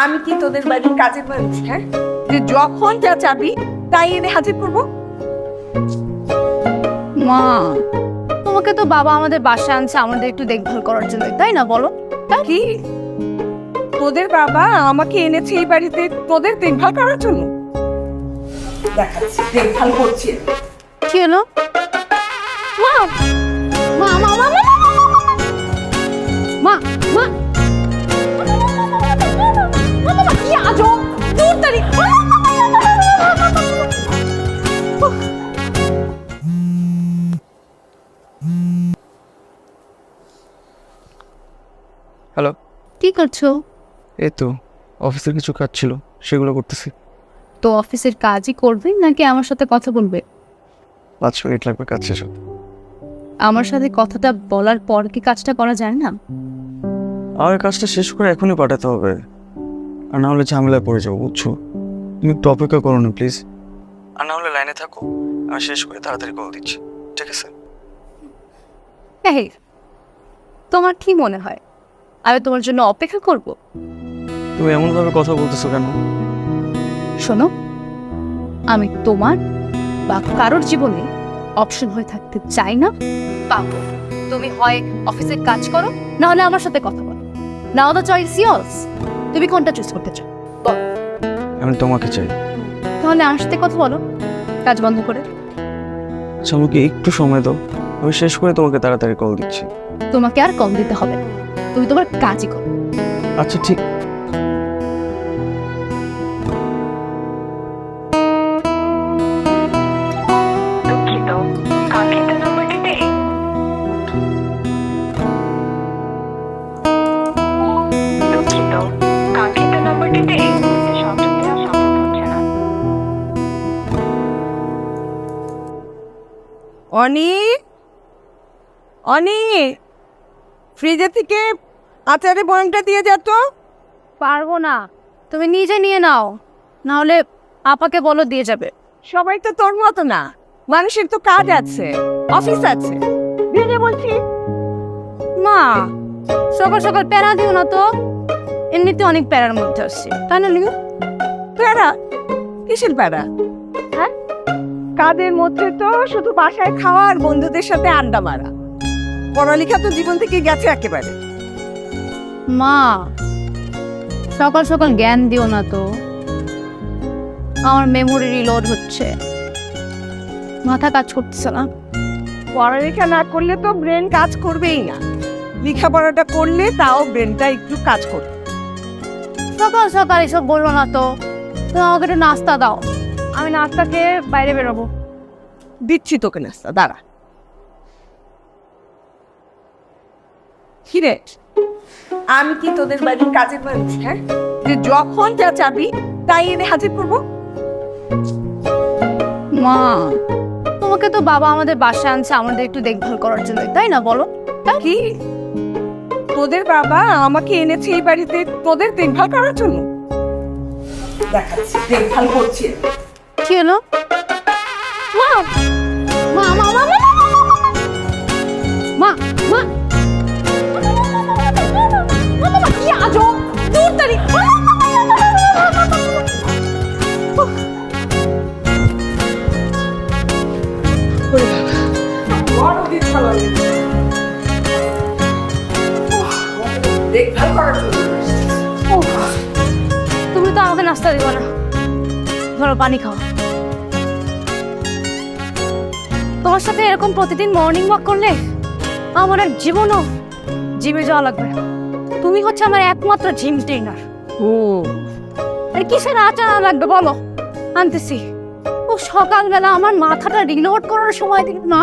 আমি কি তোদের বাড়ির কাজের মানুষ? হ্যাঁ, যে যখন যা চাবি তাই এনে হাজির করবো? মা, তোমাকে তো বাবা আমাদের বাসায় আনছে আমাদের একটু দেখভাল করার জন্য, তাই না বলো? কি তোদের বাবা আমাকে এনেছে এই বাড়িতে তোদের দেখভাল করার জন্য? দেখাচ্ছি দেখভাল করছি। কি হলো? মা মা মা মা মা মা মা কি আজব দূর তারি। হ্যালো, কি করছো? এই তো অফিসের কিছু কাজ ছিল, সেগুলো করতেছি। তো অফিসের কাজই করবে নাকি আমার সাথে কথা বলবে? 5 মিনিট লাগবে কাজ শেষ হতে। আমার সাথে কথাটা বলার পর কি কাজটা করা যায় না? আমার কাজটা শেষ করে এখনই পাঠাতে হবে, আর না হলে ঝামেলায় পড়ে যাবো, বুঝছো? তুমি একটু অপেক্ষা করো না প্লিজ, আর না হলে লাইনে থাকো, আমি শেষ করে তাড়াতাড়ি কল দিচ্ছি, ঠিক আছে? এই, তোমার কি মনে হয় আমি তোমার জন্য অপেক্ষা করব? তুমি এমনভাবে কথা বলতেছো কেন? শোনো, আমি তোমার বা কারোর জীবনে অপশন হয়ে থাকতে চাই না। পাবো, তুমি হয় অফিসের কাজ করো, না হলে আমার সাথে কথা বলো। নাও দ্য চয়েস ইয়ার্স। তুমি কোনটা চুজ করতে চাও? আমি তোমাকে চাই। তাহলে আমার সাথে কথা বলো কাজ বন্ধ করে। আচ্ছা, আমাকে একটু সময় দাও, আমি শেষ করে তোমাকে তাড়াতাড়ি কল দিচ্ছি। তোমাকে আর কম দিতে হবে না, তুমি তোমার কাজই করো। আচ্ছা ঠিক। দুঃখিত, কাঙ্ক্ষিত নম্বরটি নেই। দুঃখিত, কাঙ্ক্ষিত নম্বরটিতে এই মুহূর্তে সংযোগ দেওয়া সম্ভব হচ্ছে না। অনি, অনি, ফ্রিজে থেকে আচারে বয়ামটা দিয়ে যা তো। পারবো না, তুমি নিজে নিয়ে নাও, না হলে আপাকে বলো দিয়ে যাবে। সবাই তো তোর মতো না, মানুষের তো কাজ আছে, অফিস আছে। দিয়ে যা বলছি। মা, সকাল সকাল প্যারা দিও না তো, এমনিতে অনেক প্যারার মধ্যে আসছি, তাই না লিগু? প্যারা? কিসের প্যারা? হ্যাঁ, কাজের মধ্যে তো শুধু বাসায় খাওয়া আর বন্ধুদের সাথে আড্ডা মারা। পড়ালেখা তো জীবন থেকে গেছে একেবারে। মা, সকাল সকাল জ্ঞান দিও না তো, আমার মেমোরি রিলোড হচ্ছে, মাথা কাজ করতেছে না। পড়ালেখা না করলে তো ব্রেন কাজ করবেই না, লেখাপড়াটা করলে তাও ব্রেনটা একটু কাজ করবে। সকাল সকাল এসব বললো না তো, তুমি আমাকে একটু নাস্তা দাও, আমি নাস্তা খেয়ে বাইরে বেরোবো। দিচ্ছি তোকে নাস্তা, দাঁড়া। কিরে, আমি কি তোদের বাড়ির কাজের মানুষ? হ্যাঁ, যে যখন যা চাবি তাই এনে হাজির করবো? মা, তোমাকে তো বাবা আমাদের বাসায় আনছে আমাদের একটু দেখভাল করার জন্য, তাই না বলো? কি তোদের বাবা আমাকে এনেছে এই বাড়িতে তোদের দেখভাল করার জন্য? দেখাচ্ছি দেখভাল করছি। কি হলো? মা মা মা মা মা মা মা মা কি আজব দূর তারি। দেখভাল করার জন্য তুমি তো আমাকে নাস্তা দিবা না, ধরো পানি খাও। তোমার সাথে এরকম প্রতিদিন মর্নিং ওয়াক করলে আমার আর জীবনও জিমে যাওয়া লাগবে। তুমি হচ্ছে আমার একমাত্র জিম ট্রেনার। ও, আর কিসের আচার লাগবে বলো, আনতেছি। ও সকালবেলা আমার মাথাটা রিলোড করার সময় দিল না।